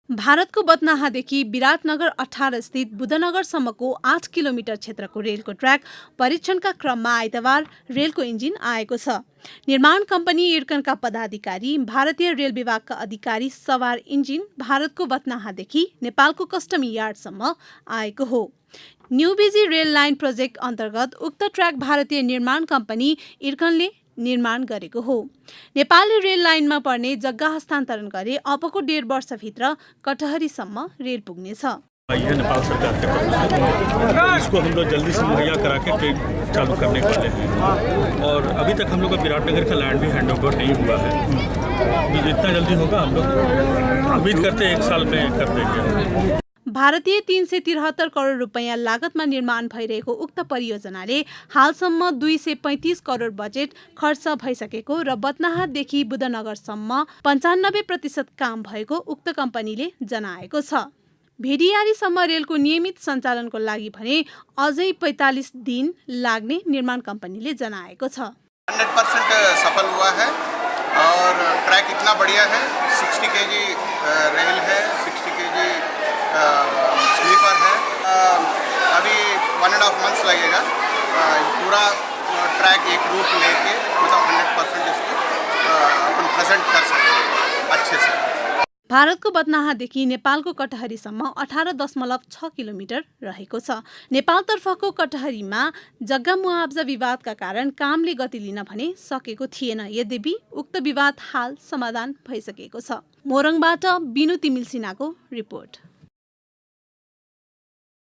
भारतको बदनाहादेखि विराटनगर 18 स्थित बुधनगरसम्मको 8 किलोमिटर क्षेत्रको रेलको ट्र्याक परीक्षणका क्रममा आइतबार रेलको इन्जिन आएको छ। निर्माण कम्पनी इर्कनका पदाधिकारी, भारतीय रेल विभागका अधिकारी सवार इन्जिन भारतको बदनाहादेखि नेपालको कस्टम यार्डसम्म आएको हो। New busy rail line project अन्तर्गत उक्त ट्र्याक भारतीय निर्माण कम्पनी इर्कनले निर्माण गरेको हो। नेपालले रेल लाइनमा पर्ने जग्गा हस्तान्तरण गरे अबको 1.5 वर्षभित्र कटहरीसम्म रेल पुग्नेछ। ये नेपाल सरकार के तरफ से इसको हम लोग जल्दी से मुहैया करा के ट्रेन चालू करने वाले हैं और अभी तक हम लोग का विराटनगर का लैंड भी हैंड ओवर नहीं हुआ है। जितना जल्दी होगा हम लोग उम्मीद करते हैं 1 साल में कर देंगे। भारतीय 373 करोड रुपैयाँ लागतमा निर्माण भइरहेको उक्त परियोजनाले हालसम्म 235 करोड बजेट खर्च भइसकेको र बदनाहादेखि बुधनगरसम्म 95% काम भएको उक्त कम्पनीले जनाएको छ। भेडियारीसम्म रेलको नियमित सञ्चालनको लागि भने अझै 45 दिन लाग्ने निर्माण कम्पनीले जनाएको छ। 100% सफल हुआ है और ट्रैक इतना बढ़िया है। 60 kg रेल है, 60 kg स्लीपर है। अभी 1.5 months लगेगा पूरा ट्रैक एक रूट लेके, मतलब 100% इसको अपन प्रेजेंट कर सकते हैं अच्छे से। भारतको बदनाहादेखि नेपालको कटहरीसम्म 18.6 किलोमिटर रहेको छ। नेपालतर्फको कटहरीमा जग्गा मुआब्जा विवादका कारण कामले गति लिन भने सकेको थिएन। यद्यपि उक्त विवाद हाल समाधान भइसकेको छ। मोरङबाट बिनु तिमिल सिन्हाको रिपोर्ट।